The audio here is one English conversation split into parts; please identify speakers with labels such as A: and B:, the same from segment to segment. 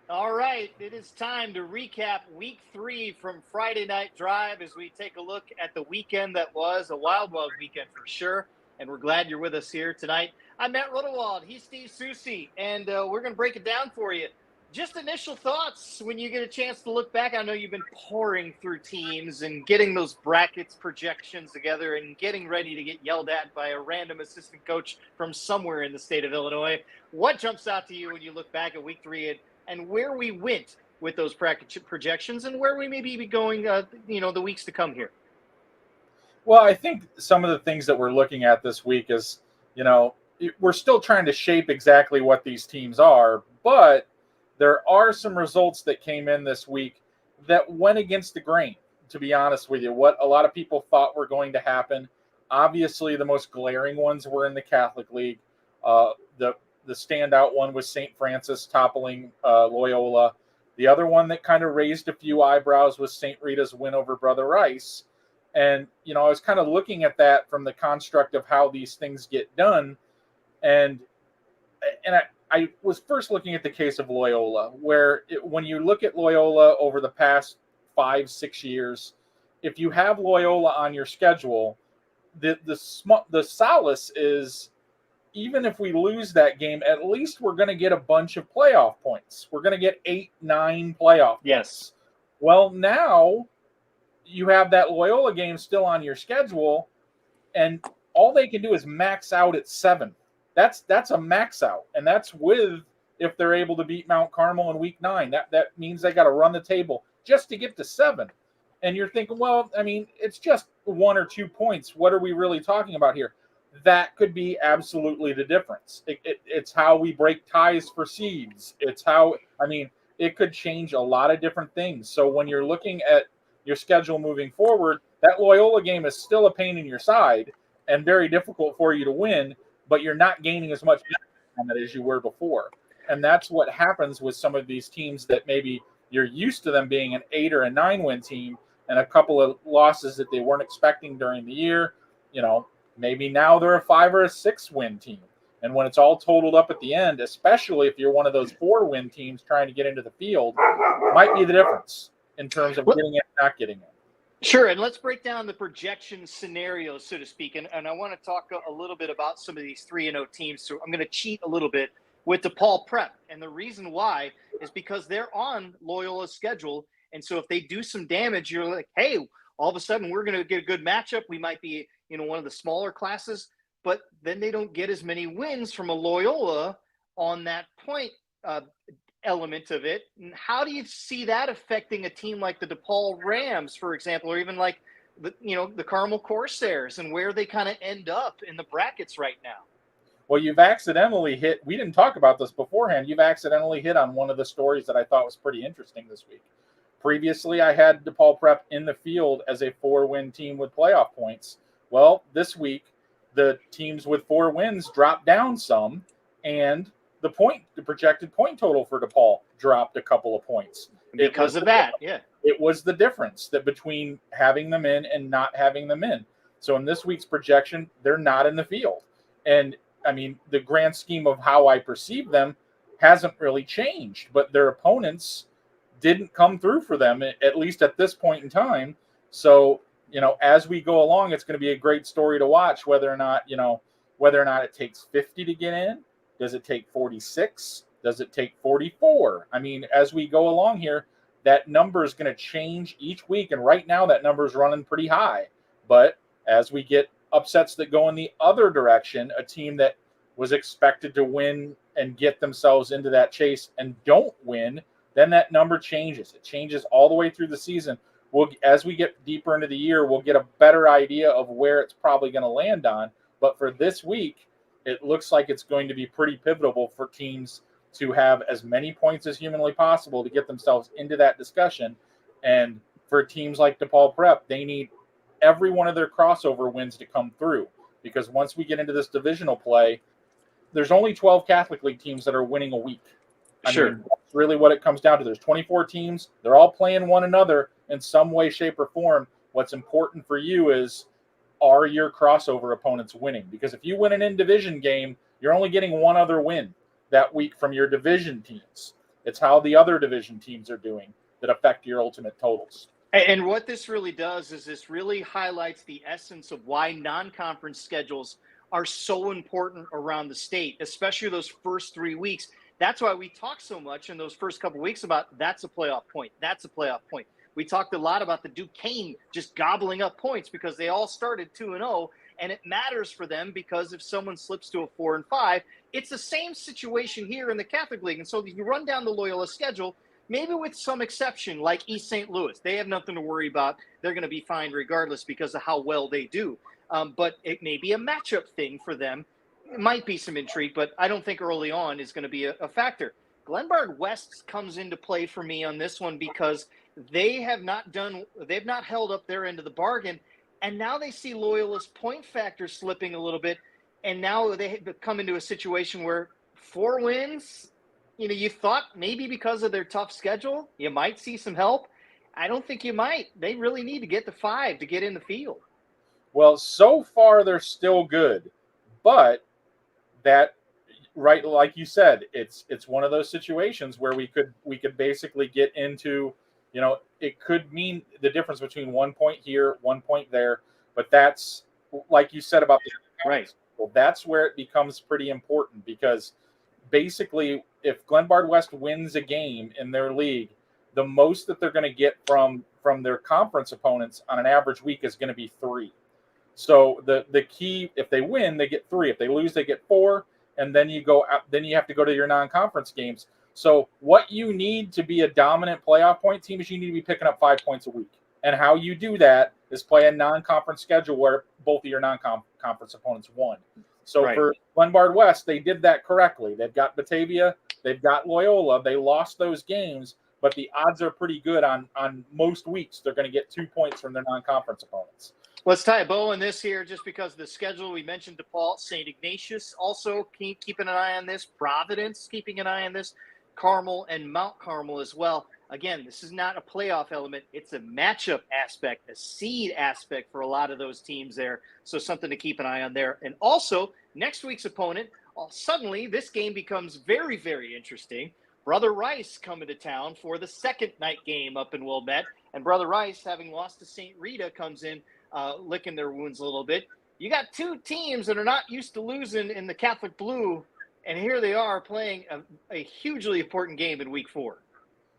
A: All right, it is time to recap week 3 from Friday Night Drive as we take a look at the weekend that was a wild weekend for sure. And we're glad you're with us here tonight. I'm Matt Rodewald. He's Steve Soucie, and we're going to break it down for you. Just initial thoughts when you get a chance to look back. I know you've been pouring through teams and getting those brackets projections together and getting ready to get yelled at by a random assistant coach from somewhere in the state of Illinois. What jumps out to you when you look back at week 3 and where we went with those bracket projections and where we may be going, the weeks to come here?
B: Well, I think some of the things that we're looking at this week is, we're still trying to shape exactly what these teams are, but there are some results that came in this week that went against the grain, to be honest with you. What a lot of people thought were going to happen. Obviously, the most glaring ones were in the Catholic League. The standout one was St. Francis toppling Loyola. The other one that kind of raised a few eyebrows was St. Rita's win over Brother Rice. And, I was kind of looking at that from the construct of how these things get done. And I was first looking at the case of Loyola, where when you look at Loyola over the past 5-6 years, if you have Loyola on your schedule, the solace is, even if we lose that game, at least we're going to get a bunch of playoff points. We're going to get 8-9 playoff points. Well, now you have that Loyola game still on your schedule, and all they can do is max out at 7. That's a max out, and that's with if they're able to beat Mount Carmel in week 9. That means they got to run the table just to get to 7. And you're thinking, well, I mean, it's just 1 or 2 points. What are we really talking about here? That could be absolutely the difference. It's how we break ties for seeds. It's how, it could change a lot of different things. So when you're looking at your schedule moving forward, that Loyola game is still a pain in your side and very difficult for you to win, but you're not gaining as much on that as you were before. And that's what happens with some of these teams that maybe you're used to them being an 8 or a 9 win team and a couple of losses that they weren't expecting during the year. Maybe now they're a 5 or a 6 win team. And when it's all totaled up at the end, especially if you're one of those 4 win teams trying to get into the field, might be the difference in terms of getting it and not getting it.
A: Sure, and let's break down the projection scenarios, so to speak. And I want to talk a little bit about some of these 3-0 teams. So I'm going to cheat a little bit with DePaul Prep. And the reason why is because they're on Loyola's schedule. And so if they do some damage, you're like, hey, all of a sudden we're going to get a good matchup. We might be, one of the smaller classes, but then they don't get as many wins from a Loyola on that point element of it. And how do you see that affecting a team like the DePaul Rams, for example, or even like the Carmel Corsairs, and where they kind of end up in the brackets right now?
B: Well, you've accidentally hit, we didn't talk about this beforehand, you've accidentally hit on one of the stories that I thought was pretty interesting this week. Previously, I had DePaul Prep in the field as a 4-win team with playoff points. Well, this week, the teams with 4 wins dropped down some, and the projected point total for DePaul dropped a couple of points.
A: Because of that, yeah.
B: It was the difference that between having them in and not having them in. So in this week's projection, they're not in the field. And, the grand scheme of how I perceive them hasn't really changed, but their opponents didn't come through for them, at least at this point in time. So, as we go along, it's going to be a great story to watch whether or not it takes 50 to get in. Does it take 46? Does it take 44? As we go along here, that number is going to change each week. And right now that number is running pretty high. But as we get upsets that go in the other direction, a team that was expected to win and get themselves into that chase and don't win, then that number changes. It changes all the way through the season. As we get deeper into the year, we'll get a better idea of where it's probably going to land on. But for this week, it looks like it's going to be pretty pivotal for teams to have as many points as humanly possible to get themselves into that discussion. And for teams like DePaul Prep, they need every one of their crossover wins to come through. Because once we get into this divisional play, there's only 12 Catholic League teams that are winning a week.
A: Sure.
B: That's really what it comes down to. There's 24 teams. They're all playing one another in some way, shape, or form. What's important for you is, are your crossover opponents winning? Because if you win an in-division game, you're only getting one other win that week from your division teams. It's how the other division teams are doing that affect your ultimate totals.
A: And what this really does is this really highlights the essence of why non-conference schedules are so important around the state, especially those first 3 weeks. That's why we talk so much in those first couple of weeks about that's a playoff point. That's a playoff point. We talked a lot about the Duquesne just gobbling up points because they all started 2-0, and it matters for them because if someone slips to a 4-5, it's the same situation here in the Catholic League. And so if you run down the Loyola schedule, maybe with some exception like East St. Louis, they have nothing to worry about. They're going to be fine regardless because of how well they do. But it may be a matchup thing for them. It might be some intrigue, but I don't think early on is going to be a factor. Glenbard West comes into play for me on this one because they've not held up their end of the bargain. And now they see Loyola's point factor slipping a little bit. And now they come into a situation where 4 wins, you thought maybe because of their tough schedule, you might see some help. I don't think you might. They really need to get to 5 to get in the field.
B: Well, so far they're still good, but that, right, like you said, it's one of those situations where we could basically get into, it could mean the difference between 1 point here, 1 point there, but that's like you said about the
A: right.
B: Well, that's where it becomes pretty important because basically, if Glenbard West wins a game in their league, the most that they're going to get from their conference opponents on an average week is going to be 3. So the key, if they win, they get 3. If they lose, they get 4. And then you have to go to your non-conference games. So what you need to be a dominant playoff point team is you need to be picking up 5 points a week. And how you do that is play a non-conference schedule where both of your non-conference opponents won. So right. For Glenbard West, they did that correctly. They've got Batavia, they've got Loyola. They lost those games, but the odds are pretty good on most weeks. They're going to get 2 points from their non-conference opponents.
A: Let's tie a bow on this here just because of the schedule. We mentioned DePaul, St. Ignatius also keeping an eye on this. Providence keeping an eye on this. Carmel and Mount Carmel as well. Again, this is not a playoff element. It's a matchup aspect, a seed aspect for a lot of those teams there. So something to keep an eye on there. And also, next week's opponent, suddenly this game becomes very, very interesting. Brother Rice coming to town for the second night game up in Wilmette. And Brother Rice, having lost to St. Rita, comes in licking their wounds a little bit. You got 2 teams that are not used to losing in the Catholic Blue, and here they are playing a hugely important game in week 4.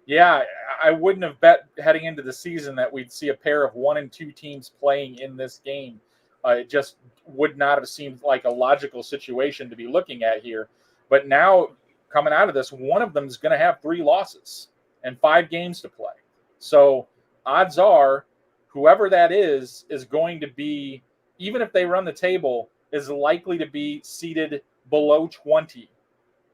B: Yeah, I wouldn't have bet heading into the season that we'd see a pair of 1 and 2 teams playing in this game. It just would not have seemed like a logical situation to be looking at here. But now, coming out of this, one of them is going to have 3 losses and 5 games to play. So odds are whoever that is going to be, even if they run the table, is likely to be seated below 20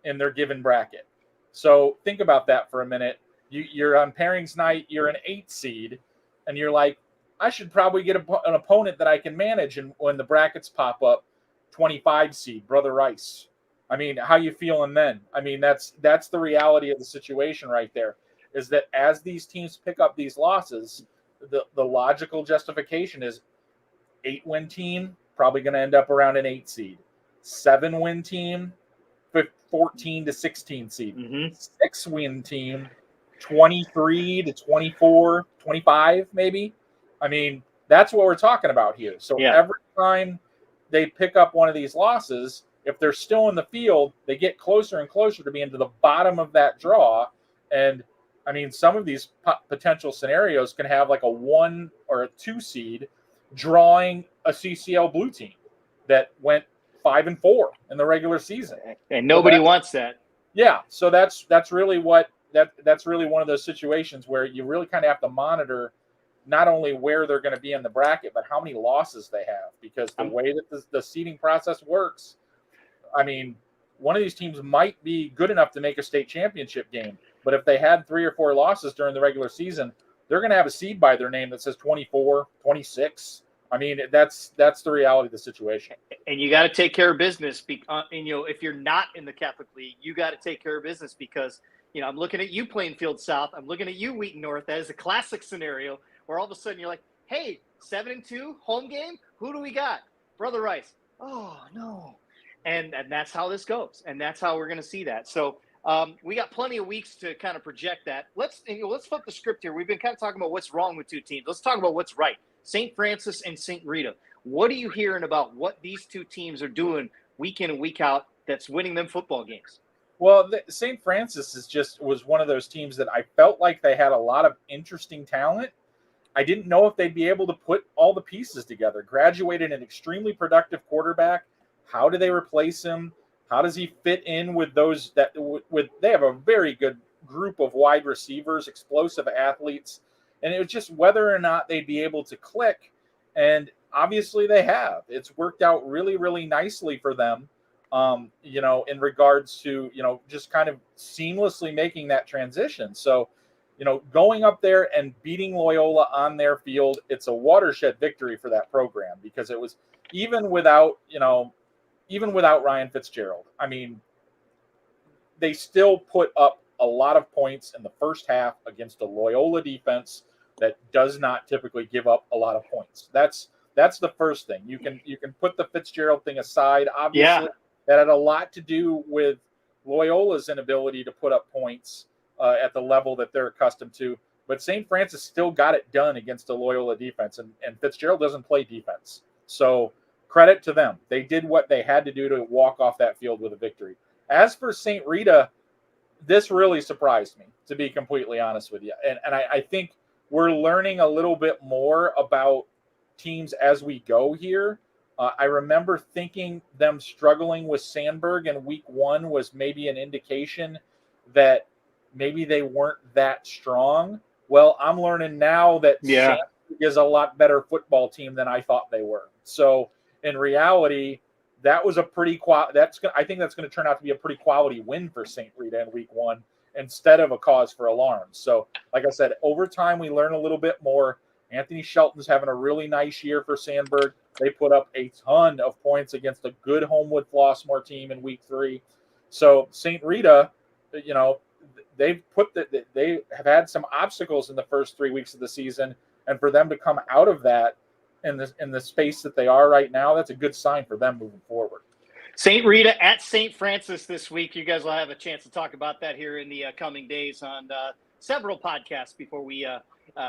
B: in their given bracket. So think about that for a minute. You're on pairings night, you're an 8 seed, and you're like, I should probably get an opponent that I can manage. And when the brackets pop up, 25 seed, Brother Rice. I mean, how you feeling then? I mean, that's the reality of the situation right there, is that as these teams pick up these losses, the logical justification is 8-win team, probably going to end up around an 8 seed. 7-win team, 14 to 16 seed. 6-win team, 23 to 24, 25 maybe. I mean, that's what we're talking about here. So Every time they pick up one of these losses, if they're still in the field, they get closer and closer to being to the bottom of that draw. And I mean, some of these potential scenarios can have like a 1 or a 2 seed drawing a CCL blue team that went 5-4 in the regular season,
A: and nobody wants that.
B: Yeah, so that's really that's really one of those situations where you really kind of have to monitor not only where they're going to be in the bracket, but how many losses they have, because the way that the seeding process works, I mean, one of these teams might be good enough to make a state championship game, but if they had 3 or 4 losses during the regular season, they're going to have a seed by their name that says 24, 26. I mean, that's the reality of the situation.
A: And you got to take care of business. And, if you're not in the Catholic League, you got to take care of business because, I'm looking at you, Plainfield South. I'm looking at you, Wheaton North. That is a classic scenario where all of a sudden you're like, hey, 7-2 home game. Who do we got? Brother Rice. Oh, no. And that's how this goes. And that's how we're going to see that. So We got plenty of weeks to kind of project that. Let's flip the script here. We've been kind of talking about what's wrong with two teams. Let's talk about what's right. St. Francis and St. Rita. What are you hearing about what these two teams are doing week in and week out that's winning them football games?
B: Well, St. Francis was one of those teams that I felt like they had a lot of interesting talent. I didn't know if they'd be able to put all the pieces together. Graduated an extremely productive quarterback. How do they replace him? How does he fit in with those that they have a very good group of wide receivers, explosive athletes, and it was just whether or not they'd be able to click. And obviously they have. It's worked out really, really nicely for them. In regards to, just kind of seamlessly making that transition. So, going up there and beating Loyola on their field, it's a watershed victory for that program because it was even without Ryan Fitzgerald. I mean, they still put up a lot of points in the first half against a Loyola defense that does not typically give up a lot of points. That's the first thing. You can put the Fitzgerald thing aside. Obviously, that had a lot to do with Loyola's inability to put up points at the level that they're accustomed to. But St. Francis still got it done against the Loyola defense, and Fitzgerald doesn't play defense. So credit to them. They did what they had to do to walk off that field with a victory. As for St. Rita, this really surprised me, to be completely honest with you. And I think we're learning a little bit more about teams as we go here. I remember thinking them struggling with Sandburg in week 1 was maybe an indication that maybe they weren't that strong. Well, I'm learning now that Sandburg is a lot better football team than I thought they were. So in reality, that was a pretty I think that's going to turn out to be a pretty quality win for St. Rita in week 1 instead of a cause for alarm. So like I said, over time we learn a little bit more. Anthony Shelton's having a really nice year for Sandburg. They put up a ton of points against a good Homewood Flossmoor team in week 3. So St. Rita, they have had some obstacles in the first 3 weeks of the season, and for them to come out of that in the space that they are right now, that's a good sign for them moving forward.
A: St. Rita at St. Francis this week. You guys will have a chance to talk about that here in the coming days on several podcasts before we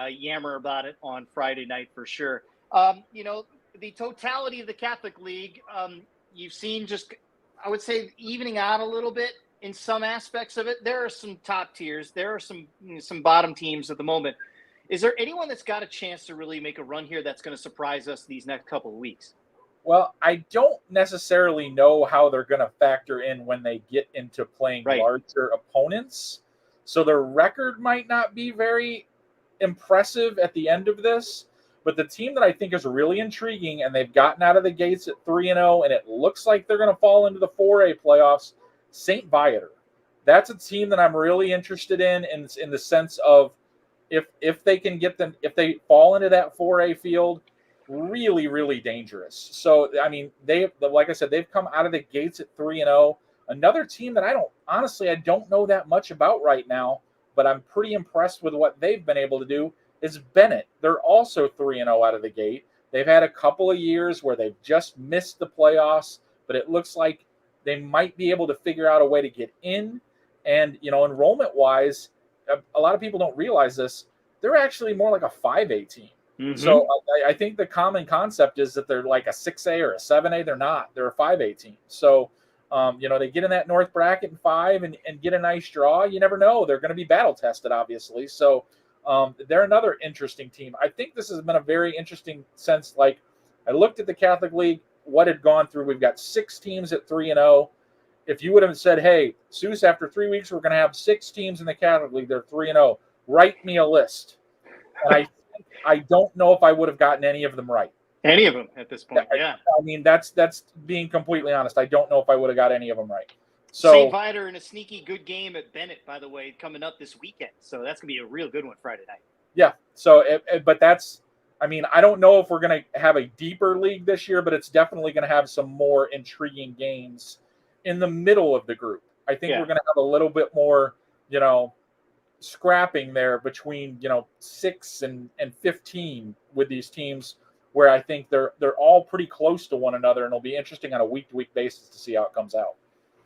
A: yammer about it on Friday night for sure. The totality of the Catholic League, you've seen just, I would say, evening out a little bit in some aspects of it. There are some top tiers. There are some bottom teams at the moment. Is there anyone that's got a chance to really make a run here that's going to surprise us these next couple of weeks?
B: Well, I don't necessarily know how they're going to factor in when they get into playing larger opponents. So their record might not be very impressive at the end of this. But the team that I think is really intriguing, and they've gotten out of the gates at 3-0, and it looks like they're going to fall into the 4A playoffs, St. Viator. That's a team that I'm really interested in the sense of if they can get them, if they fall into that 4A field, really, really dangerous. So, I mean, like I said, they've come out of the gates at 3-0. Another team that I don't know that much about right now, but I'm pretty impressed with what they've been able to do is Bennett. They're also 3-0 out of the gate. They've had a couple of years where they've just missed the playoffs, but it looks like they might be able to figure out a way to get in. And, enrollment-wise, a lot of people don't realize this. They're actually more like a 5A team. Mm-hmm. So I think the common concept is that they're like a 6A or a 7A. They're not. They're a 5A team. So, they get in that north bracket in 5 and get a nice draw. You never know. They're going to be battle-tested, obviously. So, they're another interesting team. I think this has been a very interesting sense. Like, I looked at the Catholic League, what had gone through. We've got 6 teams at 3-0. If you would have said, hey, Soucie, after 3 weeks, we're going to have 6 teams in the Catholic League. They're 3-0. Write me a list. And I don't know if I would have gotten any of them right.
A: Any of them at this point, yeah.
B: I mean, that's being completely honest. I don't know if I would have got any of them right. So,
A: St. Viator in a sneaky good game at Bennett, by the way, coming up this weekend. So that's going to be a real good one Friday night.
B: Yeah. So, but I don't know if we're going to have a deeper league this year, but it's definitely going to have some more intriguing games in the middle of the group. I think we're going to have a little bit more, scrapping there between, 6 and 15 with these teams where I think they're all pretty close to one another, and it'll be interesting on a week-to-week basis to see how it comes out.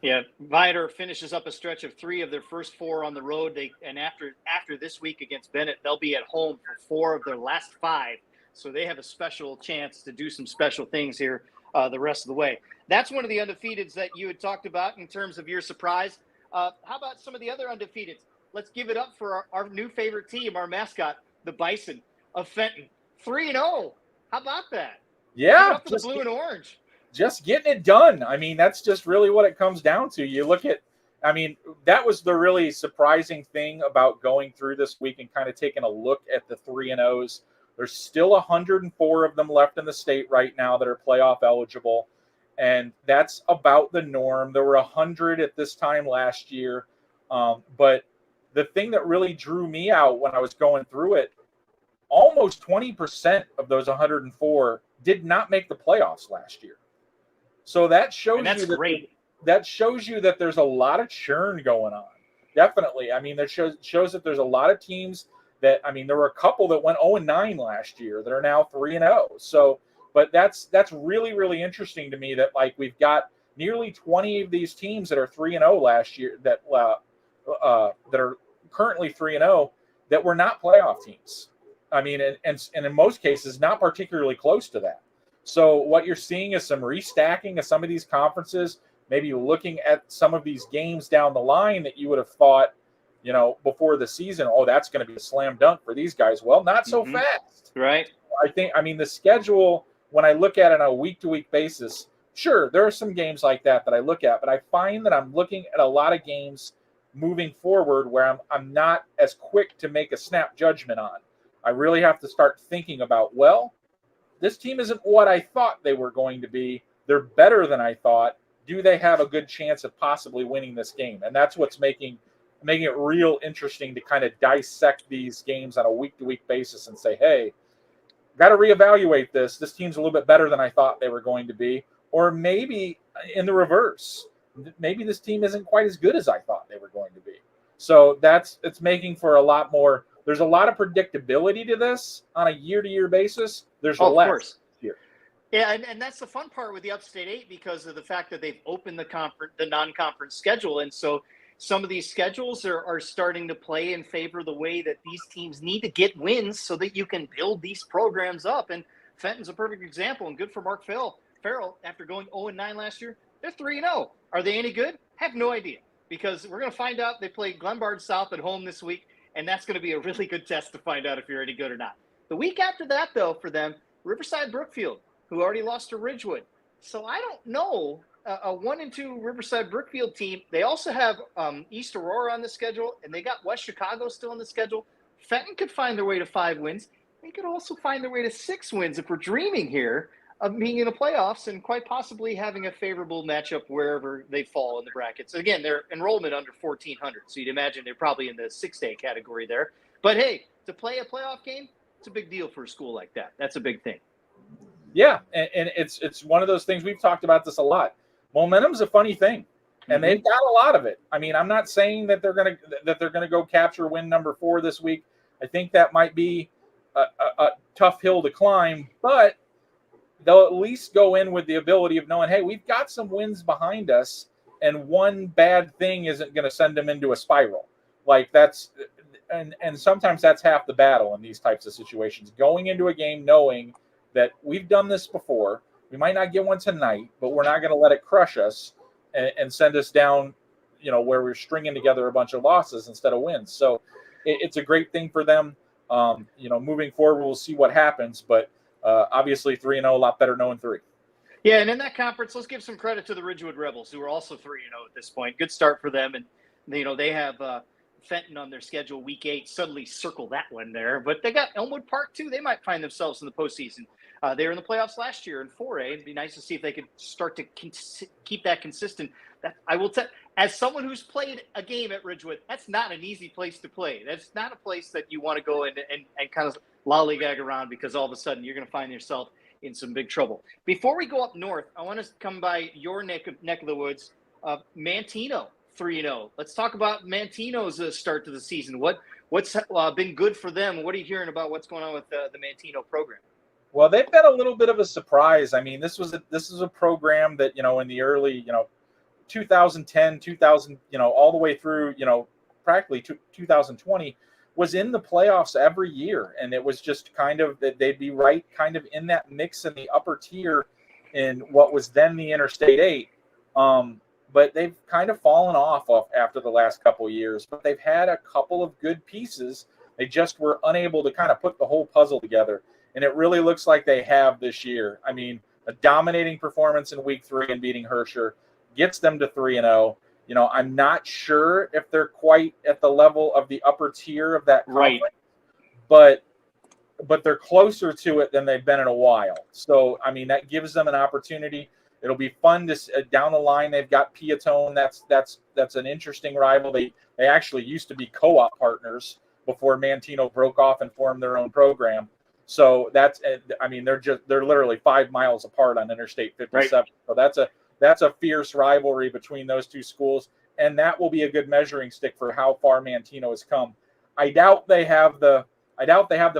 A: Yeah, Viator finishes up a stretch of 3 of their first 4 on the road. After this week against Bennett, they'll be at home for 4 of their last 5. So they have a special chance to do some special things here the rest of the way. That's one of the undefeateds that you had talked about in terms of your surprise. How about some of the other undefeateds? Let's give it up for our new favorite team, our mascot, the Bison of Fenton. 3-0. How about that?
B: Yeah.
A: Give it up for the blue and orange.
B: Just getting it done. I mean, that's just really what it comes down to. You look at, I mean, that was the really surprising thing about going through this week and kind of taking a look at the 3-0s. There's still 104 of them left in the state right now that are playoff eligible, and that's about the norm. There were 100 at this time last year, but the thing that really drew me out when I was going through it, almost 20% of those 104 did not make the playoffs last year. So that shows that shows you that there's a lot of churn going on. Definitely. I mean, that shows that there's a lot of teams that, I mean, there were a couple that went 0-9 last year that are now 3-0. So, but that's really, really interesting to me that, like, we've got nearly 20 of these teams that are 3-0 last year that are currently 3-0 that were not playoff teams. I mean, and in most cases, not particularly close to that. So what you're seeing is some restacking of some of these conferences, maybe looking at some of these games down the line that you would have thought, you know, before the season, oh, that's going to be a slam dunk for these guys. Well, not so fast.
A: Right.
B: I mean, the schedule, when I look at it on a week-to-week basis, sure, there are some games like that I look at, but I find that I'm looking at a lot of games moving forward where I'm not as quick to make a snap judgment on. I really have to start thinking about, well, this team isn't what I thought they were going to be. They're better than I thought. Do they have a good chance of possibly winning this game? And that's what's making it real interesting to kind of dissect these games on a week-to-week basis and say, hey, got to reevaluate this. This team's a little bit better than I thought they were going to be. Or maybe in the reverse, maybe this team isn't quite as good as I thought they were going to be. So it's making for a lot more. There's a lot of predictability to this on a year-to-year basis. There's less. Of course. Here.
A: Yeah, and that's the fun part with the Upstate 8 because of the fact that they've opened the non-conference schedule. And so some of these schedules are starting to play in favor of the way that these teams need to get wins so that you can build these programs up. And Fenton's a perfect example, and good for Mark Farrell. After going 0-9 last year, they're 3-0. Are they any good? Have no idea, because we're going to find out. They play Glenbard South at home this week, and that's going to be a really good test to find out if you're any good or not. The week after that, though, for them, Riverside Brookfield, who already lost to Ridgewood. So I don't know. A 1-2 Riverside Brookfield team. They also have East Aurora on the schedule, and they got West Chicago still on the schedule. Fenton could find their way to 5 wins. They could also find their way to 6 wins if we're dreaming here of being in the playoffs and quite possibly having a favorable matchup wherever they fall in the brackets. Again, their enrollment under 1,400, so you'd imagine they're probably in the 6-day category there. But hey, to play a playoff game, it's a big deal for a school like that. That's a big thing.
B: Yeah, and it's one of those things. We've talked about this a lot. Momentum's a funny thing, and they've got a lot of it. I mean, I'm not saying that they're gonna go capture win number 4 this week. I think that might be a tough hill to climb, but they'll at least go in with the ability of knowing, hey, we've got some wins behind us, and one bad thing isn't going to send them into a spiral. Like that's, and sometimes that's half the battle in these types of situations. Going into a game knowing that we've done this before. We might not get one tonight, but we're not going to let it crush us and send us down, you know, where we're stringing together a bunch of losses instead of wins. So it's a great thing for them. You know, moving forward, we'll see what happens, but obviously 3-0, a lot better 0-3.
A: Yeah, and in that conference, let's give some credit to the Ridgewood Rebels, who are also 3-0 at this point. Good start for them, and you know they have Fenton on their schedule week 8. Suddenly circle that one there, but they got Elmwood Park too. They might find themselves in the postseason. They were in the playoffs last year in 4A. It'd be nice to see if they could start to keep that consistent. That I will tell, as someone who's played a game at Ridgewood, that's not an easy place to play. That's not a place that you want to go and kind of lollygag around, because all of a sudden you're going to find yourself in some big trouble. Before we go up north, I want to come by your neck of the woods, Manteno 3-0. Let's talk about Manteno's start to the season. What's been good for them? What are you hearing about what's going on with the Manteno program?
B: Well, they've been a little bit of a surprise. I mean, this is a program that, you know, in the early, you know, 2010, 2000, all the way through, practically 2020, was in the playoffs every year. And it was just kind of that they'd be right kind of in that mix in the upper tier in what was then the Interstate 8. But they've kind of fallen off after the last couple of years. But they've had a couple of good pieces. They just were unable to kind of put the whole puzzle together. And it really looks like they have this year. I mean, a dominating performance in week 3 and beating Herscher gets them to 3-0. I'm not sure if they're quite at the level of the upper tier of that conference, right, but they're closer to it than they've been in a while. So, I mean, that gives them an opportunity. It'll be fun to down the line. They've got Piatone. That's an interesting rival. They actually used to be co-op partners before Mantino broke off and formed their own program. So they're literally 5 miles apart on Interstate 57. Right. So that's a fierce rivalry between those two schools, and that will be a good measuring stick for how far Mantino has come. I doubt they have the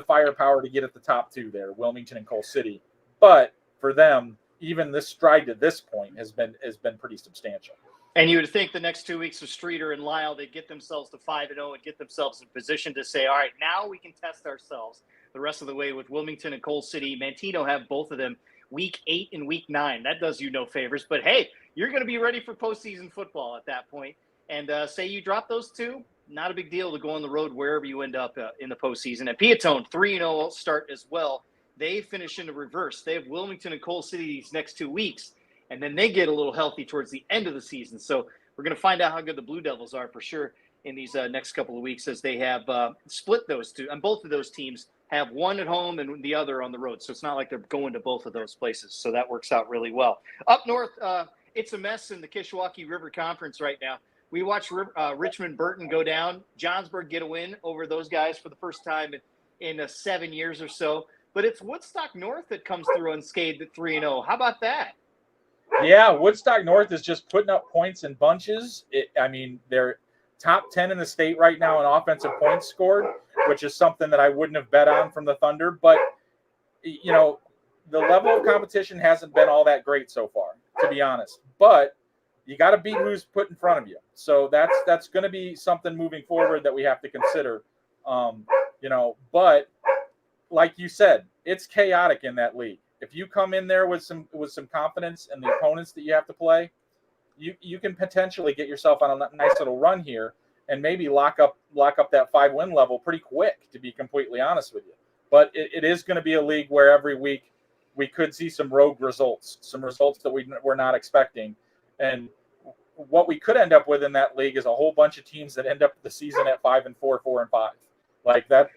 B: firepower to get at the top 2 there, Wilmington and Coal City. But for them, even this stride to this point has been pretty substantial.
A: And you would think the next 2 weeks of Streeter and Lyle, they'd get themselves to 5-0 and get themselves in position to say, all right, now we can test ourselves the rest of the way with Wilmington and Coal City. Mantino have both of them week 8 and week 9. That does you no favors. But, hey, you're going to be ready for postseason football at that point. And say you drop those 2, not a big deal to go on the road wherever you end up in the postseason. And Piatone, 3-0 start as well. They finish in the reverse. They have Wilmington and Coal City these next 2 weeks. And then they get a little healthy towards the end of the season. So we're going to find out how good the Blue Devils are for sure in these next couple of weeks, as they have split those 2. And both of those teams have one at home and the other on the road. So it's not like they're going to both of those places. So that works out really well. Up north, it's a mess in the Kishwaukee River Conference right now. We watched Richmond Burton go down, Johnsburg get a win over those guys for the first time in 7 years or so. But it's Woodstock North that comes through unscathed at 3-0. How about that?
B: Yeah, Woodstock North is just putting up points in bunches. They're top 10 in the state right now in offensive points scored, which is something that I wouldn't have bet on from the Thunder. But, the level of competition hasn't been all that great so far, to be honest. But you got to beat who's put in front of you. So that's going to be something moving forward that we have to consider. But like you said, it's chaotic in that league. If you come in there with some confidence in the opponents that you have to play, you can potentially get yourself on a nice little run here and maybe lock up that 5-win level pretty quick, to be completely honest with you. But it is going to be a league where every week we could see some rogue results, some results that we're not expecting. And what we could end up with in that league is a whole bunch of teams that end up the season at 5-4, 4-5. Like that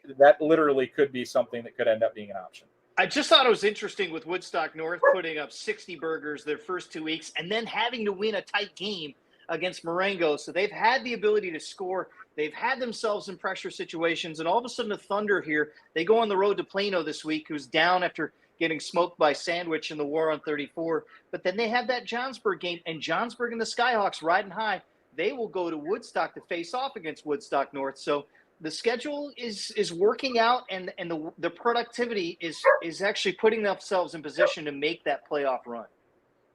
B: literally could be something that could end up being an option.
A: I just thought it was interesting with Woodstock North putting up 60 burgers their first 2 weeks and then having to win a tight game against Marengo. So they've had the ability to score. They've had themselves in pressure situations. And all of a sudden the Thunder here, they go on the road to Plano this week, who's down after getting smoked by Sandwich in the War on 34. But then they have that Johnsburg game, and Johnsburg and the Skyhawks riding high. They will go to Woodstock to face off against Woodstock North. So the schedule is working out, and the productivity is actually putting themselves in position to make that playoff run.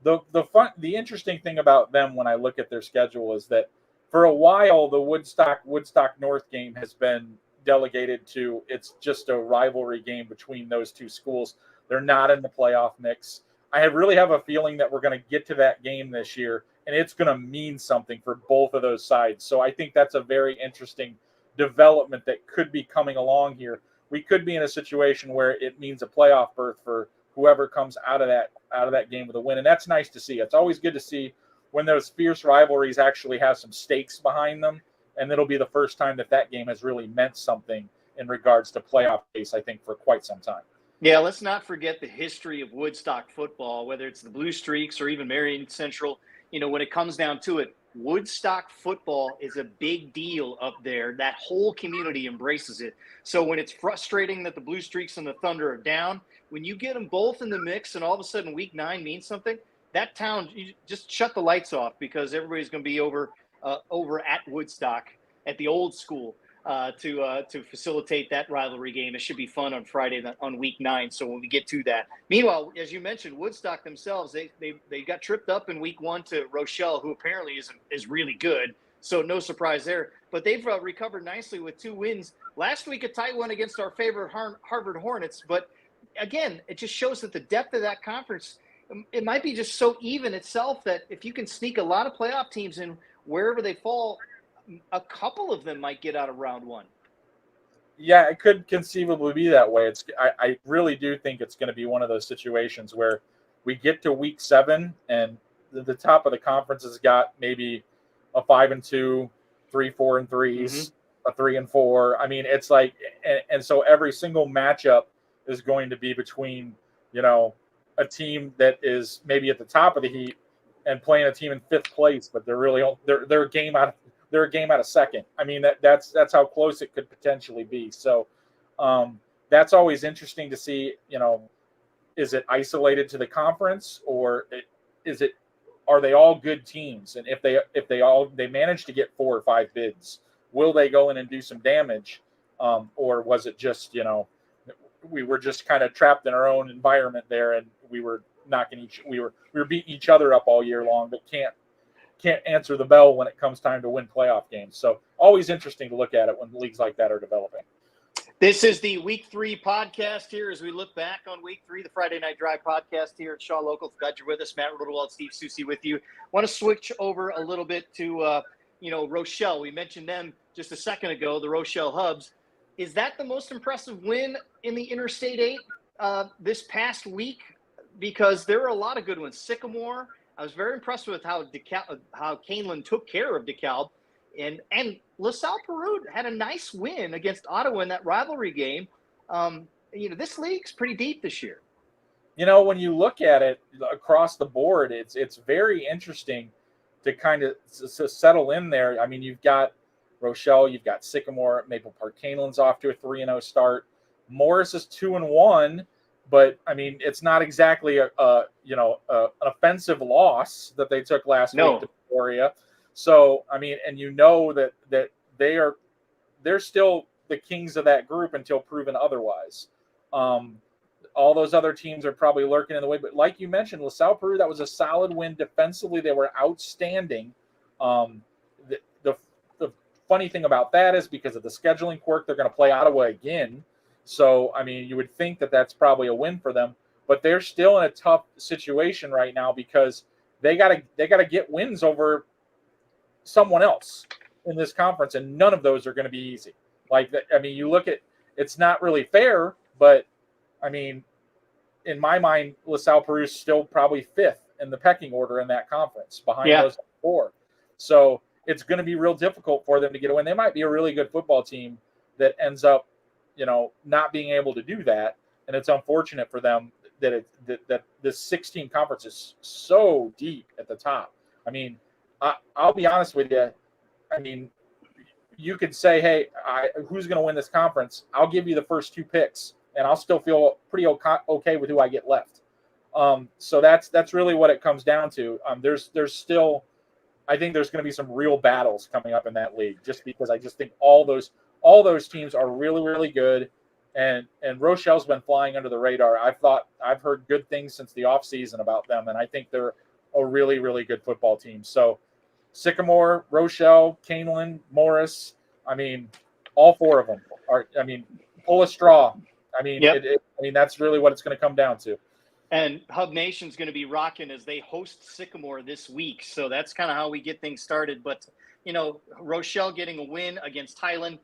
B: The interesting thing about them when I look at their schedule is that for a while the Woodstock North game has been delegated to, it's just a rivalry game between those two schools. They're not in the playoff mix. I really have a feeling that we're going to get to that game this year, and it's going to mean something for both of those sides. So I think that's a very interesting development that could be coming along here. We could be in a situation where it means a playoff berth for whoever comes out of that game with a win, and that's nice to see. It's always good to see when those fierce rivalries actually have some stakes behind them, and it'll be the first time that game has really meant something in regards to playoff pace, I think, for quite some time.
A: Yeah, let's not forget the history of Woodstock football, whether it's the Blue Streaks or even Marion Central. When it comes down to it, Woodstock football is a big deal up there. That whole community embraces it. So when it's frustrating that the Blue Streaks and the Thunder are down, when you get them both in the mix and all of a sudden week 9 means something, that town, you just shut the lights off, because everybody's going to be over at Woodstock at the old school. to facilitate that rivalry game. It should be fun on Friday on week 9. So when we get to that, meanwhile, as you mentioned, Woodstock themselves, they got tripped up in week 1 to Rochelle, who apparently is really good. So no surprise there. But they've recovered nicely with 2 wins. Last week, a tight one against our favorite Harvard Hornets. But again, it just shows that the depth of that conference, it might be just so even itself that if you can sneak a lot of playoff teams in wherever they fall, a couple of them might get out of round 1.
B: Yeah, it could conceivably be that way. I really do think it's going to be one of those situations where we get to week 7 and the top of the conference has got maybe a 5-2, 3-4-3s, mm-hmm. a 3-4. I mean, it's like, and so every single matchup is going to be between, a team that is maybe at the top of the heap and playing a team in 5th place, but they're a game out of second. I mean, that's how close it could potentially be. So that's always interesting to see. Is it isolated to the conference, or are they all good teams? And if they manage to get 4 or 5 bids, will they go in and do some damage, or was it just we were just kind of trapped in our own environment there, and we were we were beating each other up all year long, but can't answer the bell when it comes time to win playoff games. So always interesting to look at it when leagues like that are developing.
A: This is the Week 3 podcast here as we look back on Week 3, the Friday Night Drive podcast here at Shaw Local. Glad you're with us. Matt Rodewald, Steve Soucie with you. Want to switch over a little bit to, Rochelle. We mentioned them just a second ago, the Rochelle Hubs. Is that the most impressive win in the Interstate 8 this past week? Because there are a lot of good ones. Sycamore, I was very impressed with how Canelan took care of DeKalb. And LaSalle Peru had a nice win against Ottawa in that rivalry game. This league's pretty deep this year.
B: When you look at it across the board, it's very interesting to kind of settle in there. I mean, you've got Rochelle, you've got Sycamore, Maple Park Canelan's off to a 3-0 start. Morris is 2-1, but I mean, it's not exactly an offensive loss that they took last week to Peoria. So, I mean, and that they're still the kings of that group until proven otherwise. All those other teams are probably lurking in the way. But like you mentioned, LaSalle Peru, that was a solid win defensively. They were outstanding. The funny thing about that is because of the scheduling quirk, they're going to play Ottawa again. So, I mean, you would think that that's probably a win for them. But they're still in a tough situation right now because they gotta get wins over someone else in this conference, and none of those are going to be easy. You look at, it's not really fair, but I mean, in my mind, LaSalle Peru is still probably 5th in the pecking order in that conference behind those 4. So it's going to be real difficult for them to get a win. They might be a really good football team that ends up, not being able to do that. And it's unfortunate for them that this 16 conference is so deep at the top. I mean, I'll be honest with you. I mean, you could say, hey, who's going to win this conference? I'll give you the first 2 picks, and I'll still feel pretty okay with who I get left. So that's really what it comes down to. There's still, I think there's going to be some real battles coming up in that league, just because I just think all those teams are really, really good, and Rochelle's been flying under the radar. I've heard good things since the offseason about them, and I think they're a really, really good football team. So Sycamore, Rochelle, Canelan, Morris, I mean, all 4 of them are, I mean, pull a straw. I mean, that's really what it's going to come down to.
A: And Hub Nation's going to be rocking as they host Sycamore this week. So that's kind of how we get things started. But, Rochelle getting a win against Highland,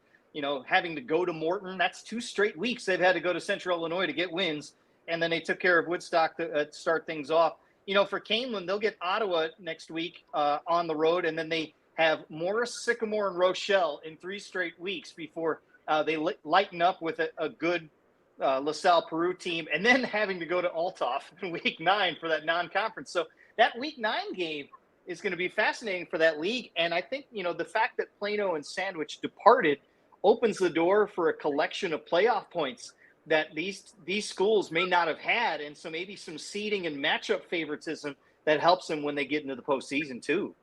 A: having to go to Morton, that's 2 straight weeks they've had to go to Central Illinois to get wins. And then they took care of Woodstock to start things off. For Canelan, they'll get Ottawa next week on the road, and then they have Morris, Sycamore, and Rochelle in 3 straight weeks before they lighten up with a good LaSalle Peru team, and then having to go to Althoff in Week 9 for that non-conference. So that Week 9 game is going to be fascinating for that league, and I think the fact that Plano and Sandwich departed opens the door for a collection of playoff points that these schools may not have had, and so maybe some seeding and matchup favoritism that helps them when they get into the postseason too.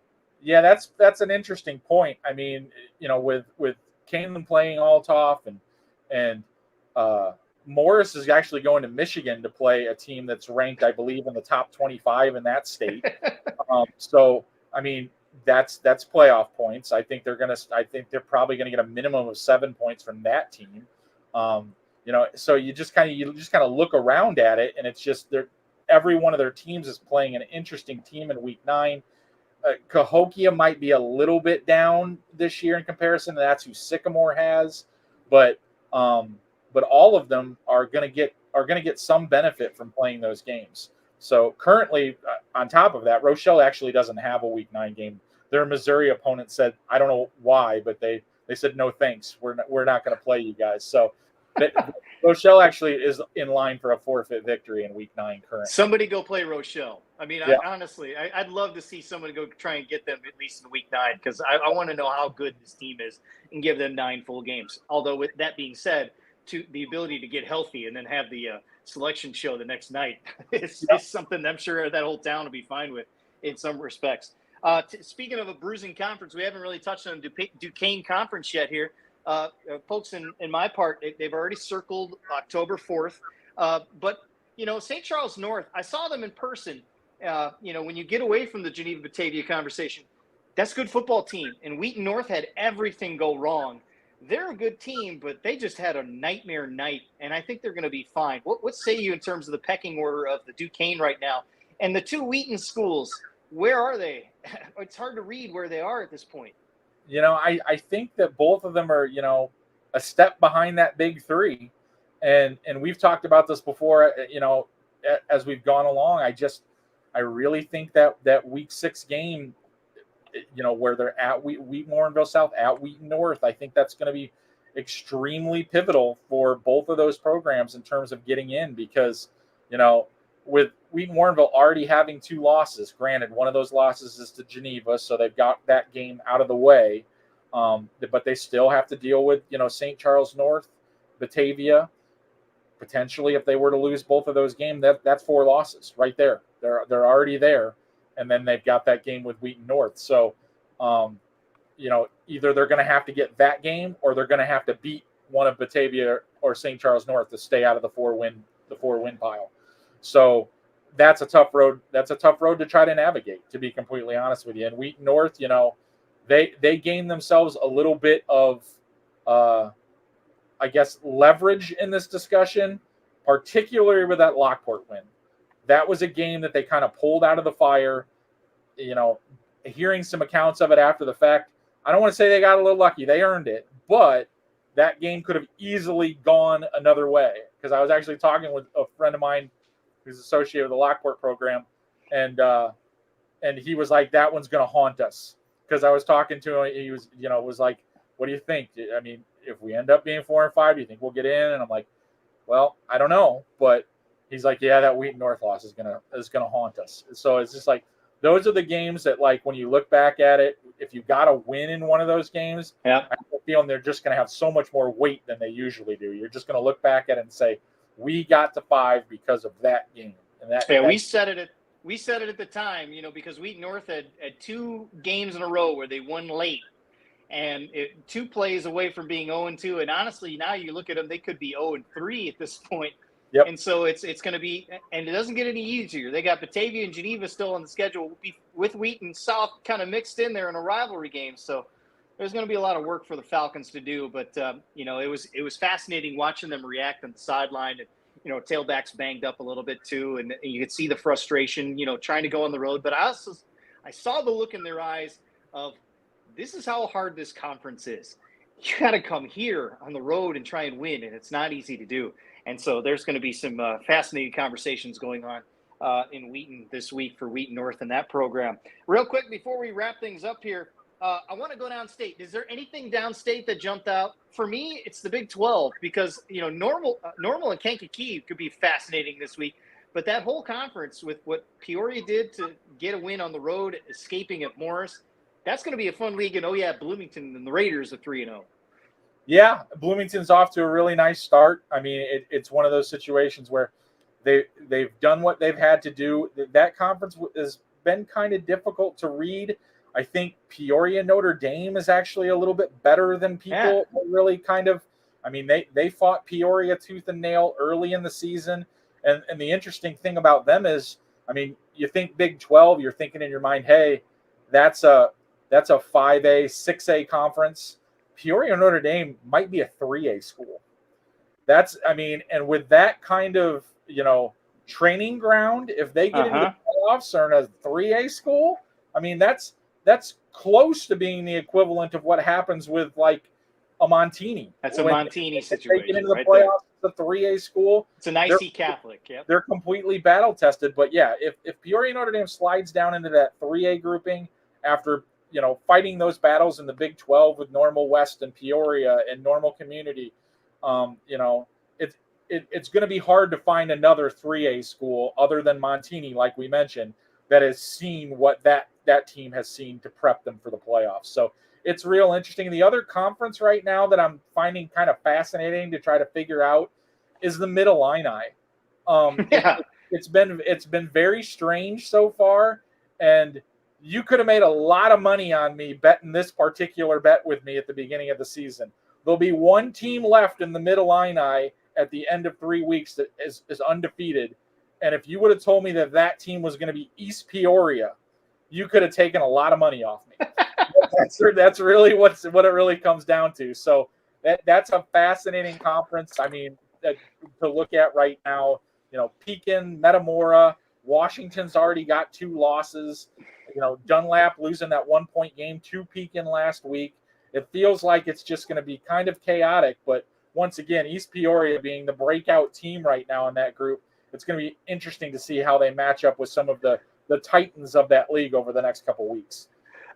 B: Yeah, that's an interesting point. I mean, with Kalen playing Althoff, and Morris is actually going to Michigan to play a team that's ranked, I believe, in the top 25 in that state. So, I mean, that's playoff points. I think they're probably gonna get a minimum of 7 points from that team. So you just kind of look around at it, and it's just every one of their teams is playing an interesting team in week 9. Cahokia might be a little bit down this year in comparison. That's who Sycamore has, but all of them are going to get some benefit from playing those games. So currently, on top of that, Rochelle actually doesn't have a week 9 game. Their Missouri opponent said, I don't know why, but they said no thanks. We're not going to play you guys. So Rochelle actually is in line for a forfeit victory in week 9 currently.
A: Somebody go play Rochelle. I mean, yeah. Honestly, I'd love to see somebody go try and get them at least in week 9, because I want to know how good this team is and give them 9 full games. Although with that being said, to the ability to get healthy and then have the selection show the next night is something I'm sure that whole town will be fine with in some respects. Speaking of a bruising conference, we haven't really touched on Duquesne Conference yet here. Folks in my part, they've already circled October 4th. But, St. Charles North, I saw them in person. When you get away from the Geneva-Batavia conversation, that's a good football team. And Wheaton North had everything go wrong. They're a good team, but they just had a nightmare night, and I think they're going to be fine. What say you in terms of the pecking order of the Duquesne right now? And the 2 Wheaton schools, where are they? It's hard to read where they are at this point.
B: I think that both of them are, a step behind that big 3. And we've talked about this before, as we've gone along. I really think that week 6 game, where they're at Wheaton Warrenville South, at Wheaton North, I think that's going to be extremely pivotal for both of those programs in terms of getting in, because, with Wheaton Warrenville already having 2 losses, granted, one of those losses is to Geneva, so they've got that game out of the way, but they still have to deal with, St. Charles North, Batavia. Potentially, if they were to lose both of those games, that's 4 losses right there. They're already there, and then they've got that game with Wheaton North. So, either they're going to have to get that game, or they're going to have to beat one of Batavia or St. Charles North to stay out of the 4-win pile. So that's a tough road. That's a tough road to try to navigate, to be completely honest with you. And Wheaton North, they gained themselves a little bit of, leverage in this discussion, particularly with that Lockport win. That was a game that they kind of pulled out of the fire. Hearing some accounts of it after the fact, I don't want to say they got a little lucky. They earned it, but that game could have easily gone another way, because I was actually talking with a friend of mine who's associated with the Lockport program, and he was like, that one's going to haunt us, because I was talking to him. He was like, what do you think? I mean, if we end up being 4-5, do you think we'll get in? And I'm like, well, I don't know, but he's like, yeah, that Wheaton North loss is gonna haunt us. So it's just like, those are the games that, like, when you look back at it, if you got to win in one of those games, I have a feeling they're just going to have so much more weight than they usually do. You're just going to look back at it and say, we got to 5 because of that game. And
A: we said it at the time, because Wheaton North had 2 games in a row where they won late, and 2 plays away from being 0-2. And honestly, now you look at them, they could be 0-3 at this point.
B: Yep.
A: And so it's going to be, and it doesn't get any easier. They got Batavia and Geneva still on the schedule, with Wheaton South kind of mixed in there in a rivalry game. So there's going to be a lot of work for the Falcons to do. But it was fascinating watching them react on the sideline. And tailbacks banged up a little bit too, and you could see the frustration, trying to go on the road. But I saw the look in their eyes of, this is how hard this conference is. You got to come here on the road and try and win, and it's not easy to do. And so there's going to be some fascinating conversations going on in Wheaton this week for Wheaton North and that program. Real quick, before we wrap things up here, I want to go downstate. Is there anything downstate that jumped out? For me, it's the Big 12, because, Normal and Kankakee could be fascinating this week. But that whole conference, with what Peoria did to get a win on the road, escaping at Morris, that's going to be a fun league. And, Bloomington and the Raiders are 3-0.
B: Yeah, Bloomington's off to a really nice start. I mean, it's one of those situations where they've done what they've had to do. That conference has been kind of difficult to read. I think Peoria Notre Dame is actually a little bit better than people really kind of. I mean, they fought Peoria tooth and nail early in the season, and the interesting thing about them is, I mean, you think Big 12, you're thinking in your mind, hey, that's a 5A, 6A conference. Peoria Notre Dame might be a 3A school. And with that kind of, training ground, if they get into the playoffs or in a 3A school, I mean, that's close to being the equivalent of what happens with like a Montini.
A: That's a Montini situation.
B: They get into the playoffs, the 3A school.
A: It's an IC Catholic. Yep.
B: They're completely battle tested. But yeah, if Peoria Notre Dame slides down into that 3A grouping after fighting those battles in the Big 12 with Normal West and Peoria and Normal Community, it's going to be hard to find another 3A school other than Montini, like we mentioned, that has seen what that team has seen to prep them for the playoffs. So it's real interesting. The other conference right now that I'm finding kind of fascinating to try to figure out is the Mid-Illini. It's been very strange so far, and you could have made a lot of money on me betting this particular bet with me at the beginning of the season. There'll be one team left in the Mid-Illini at the end of 3 weeks that is undefeated. And if you would have told me that team was going to be East Peoria, you could have taken a lot of money off me. That's really what it really comes down to. So that's a fascinating conference. I mean, to look at right now, Pekin, Metamora, Washington's already got 2 losses. Dunlap losing that 1-point game to Pekin last week. It feels like it's just going to be kind of chaotic, but once again, East Peoria being the breakout team right now in that group, it's going to be interesting to see how they match up with some of the titans of that league over the next couple of weeks.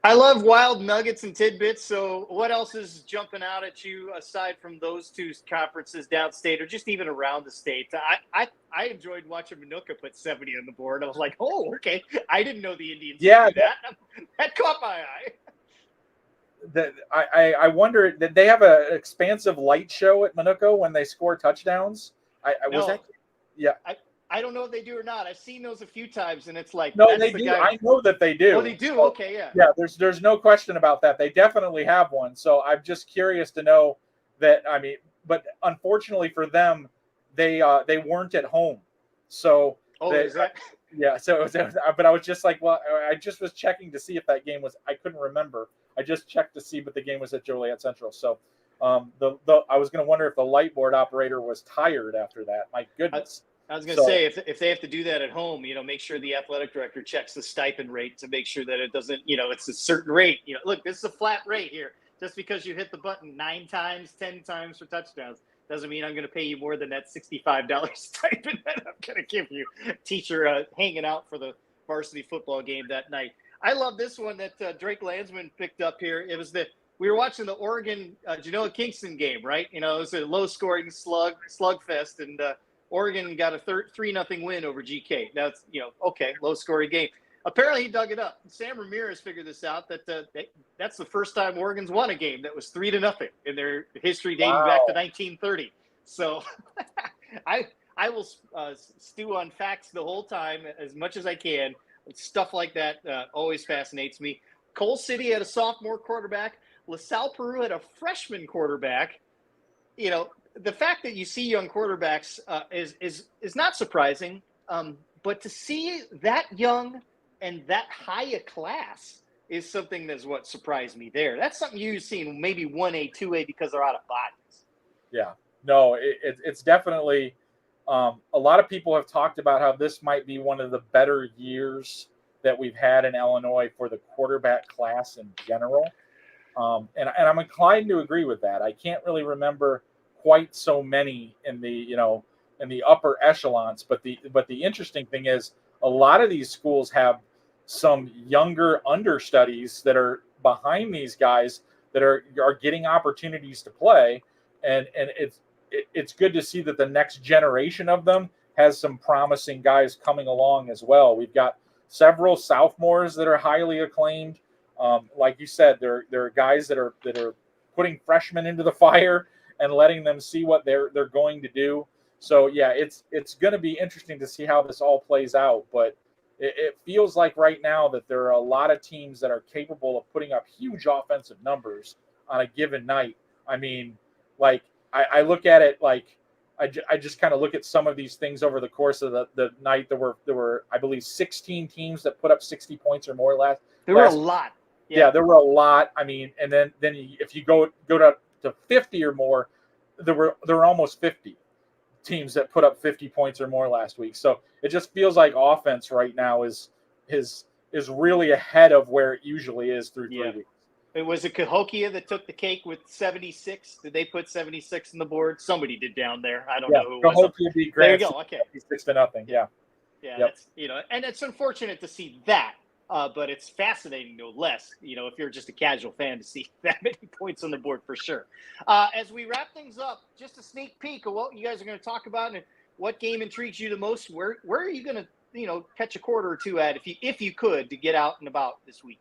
A: I love wild nuggets and tidbits. So what else is jumping out at you aside from those 2 conferences downstate or just even around the state? I enjoyed watching Minooka put 70 on the board. I was like, oh, okay. I didn't know the Indians could do that. That caught my eye.
B: I wonder, did they have an expansive light show at Minooka when they score touchdowns?
A: I don't know if they do or not. I've seen those a few times, and it's like,
B: no, they do. I know that they do.
A: Oh, they do.
B: So,
A: okay, yeah.
B: Yeah, there's no question about that. They definitely have one. So I'm just curious to know that. I mean, but unfortunately for them, they weren't at home. So
A: is that?
B: Yeah. So but I was just like, well, I just was checking to see if that game was. I couldn't remember. I just checked to see, but the game was at Joliet Central. So I was going to wonder if the light board operator was tired after that. My goodness.
A: I was going to say, if they have to do that at home, make sure the athletic director checks the stipend rate to make sure that it doesn't, it's a certain rate. Look, this is a flat rate here. Just because you hit the button 9 times, 10 times for touchdowns doesn't mean I'm going to pay you more than that $65 stipend that I'm going to give you. Teacher hanging out for the varsity football game that night. I love this one that Drake Landsman picked up here. It was we were watching the Oregon Genoa Kingston game, right? It was a low scoring slugfest, and Oregon got a 3-0 win over GK. Now it's okay, low scoring game. Apparently he dug it up. Sam Ramirez figured this out that's the first time Oregon's won a game that was 3-0 in their history dating back to 1930. So I will stew on facts the whole time as much as I can. Stuff like that always fascinates me. Cole City had a sophomore quarterback. LaSalle Peru had a freshman quarterback. The fact that you see young quarterbacks is not surprising, but to see that young and that high a class is something that's what surprised me there. That's something you've seen maybe 1A, 2A because they're out of bodies.
B: Yeah, no, it's definitely a lot of people have talked about how this might be one of the better years that we've had in Illinois for the quarterback class in general. And I'm inclined to agree with that. I can't really remember quite so many in the upper echelons, but the interesting thing is a lot of these schools have some younger understudies that are behind these guys that are getting opportunities to play, and it's good to see that the next generation of them has some promising guys coming along as well. We've got several sophomores that are highly acclaimed. Like you said, there are guys that are putting freshmen into the fire and letting them see what they're going to do. So yeah, it's going to be interesting to see how this all plays out. But it feels like right now that there are a lot of teams that are capable of putting up huge offensive numbers on a given night. I mean, like I look at it like I just kind of look at some of these things over the course of the night. There were I believe 16 teams that put up 60 points or more last.
A: There were a lot.
B: Yeah, there were a lot. I mean, and then if you go to 50 or more, there were almost 50 teams that put up 50 points or more last week. So it just feels like offense right now is really ahead of where it usually is through 3 weeks.
A: It was it Cahokia that took the cake with 76. Did they put 76 on the board? Somebody did down there. I don't know who it was.
B: Cahokia beat Grant.
A: There you go. Okay.
B: 6-0. Yeah.
A: Yeah.
B: Yep.
A: That's, and it's unfortunate to see that. But it's fascinating, no less, if you're just a casual fan, to see that many points on the board for sure. As we wrap things up, just a sneak peek of what you guys are going to talk about and what game intrigues you the most. Where are you going to, catch a quarter or two at if you could to get out and about this week?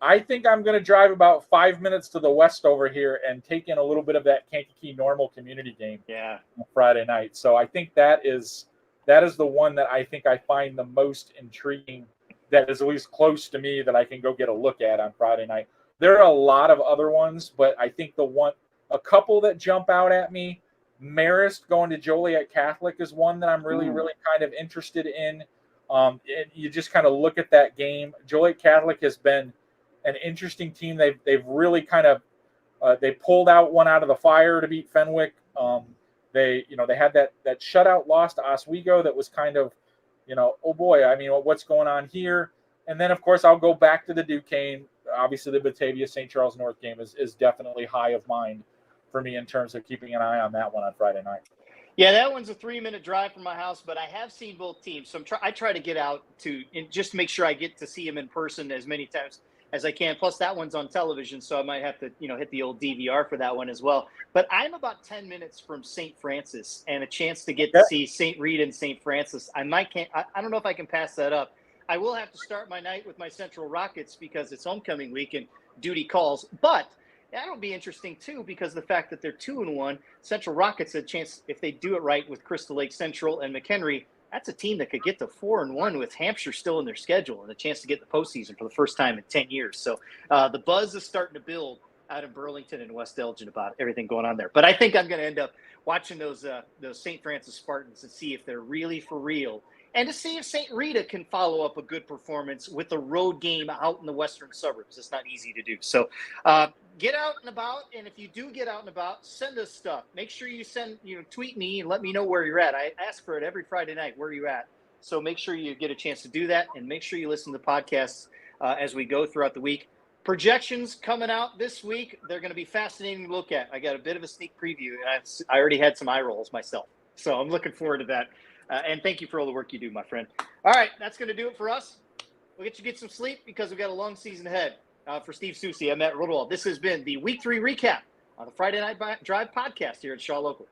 B: I think I'm going to drive about 5 minutes to the west over here and take in a little bit of that Kankakee Normal community game.
A: Yeah.
B: On Friday night. So I think that is the one that I think I find the most intriguing, that is at least close to me, that I can go get a look at on Friday night. There are a lot of other ones, but I think a couple that jump out at me, Marist going to Joliet Catholic is one that I'm really, really kind of interested in. You just kind of look at that game. Joliet Catholic has been an interesting team. They've really kind of they pulled one out of the fire to beat Fenwick. They had that shutout loss to Oswego that was kind of, oh boy, I mean, what's going on here? And then, of course, I'll go back to the Duquesne. Obviously, the Batavia St. Charles North game is definitely high of mind for me in terms of keeping an eye on that one on Friday night.
A: Yeah, that one's a 3-minute drive from my house, but I have seen both teams. So I try to get out just to make sure I get to see them in person as many times as I can. Plus, that one's on television, so I might have to, hit the old DVR for that one as well. But I'm about 10 minutes from St. Francis, and a chance to get to see St. Rita and St. Francis. I don't know if I can pass that up. I will have to start my night with my Central Rockets because it's homecoming week and duty calls. But that'll be interesting too, because the fact that they're 2-1, Central Rockets a chance, if they do it right with Crystal Lake Central and McHenry, that's a team that could get to 4-1 with Hampshire still in their schedule and a chance to get the postseason for the first time in 10 years. So the buzz is starting to build out of Burlington and West Elgin about everything going on there. But I think I'm going to end up watching those St. Francis Spartans and see if they're really for real, and to see if St. Rita can follow up a good performance with a road game out in the western suburbs. It's not easy to do. So get out and about, and if you do get out and about, send us stuff. Make sure you tweet me and let me know where you're at. I ask for it every Friday night, where you at. So make sure you get a chance to do that, and make sure you listen to podcasts as we go throughout the week. Projections coming out this week. They're going to be fascinating to look at. I got a bit of a sneak preview, and I already had some eye rolls myself. So I'm looking forward to that. And thank you for all the work you do, my friend. All right, that's going to do it for us. We'll get some sleep because we've got a long season ahead. For Steve Soucie, I'm Matt Rodewald. This has been the Week 3 recap on the Friday Night Drive podcast here at Shaw Local.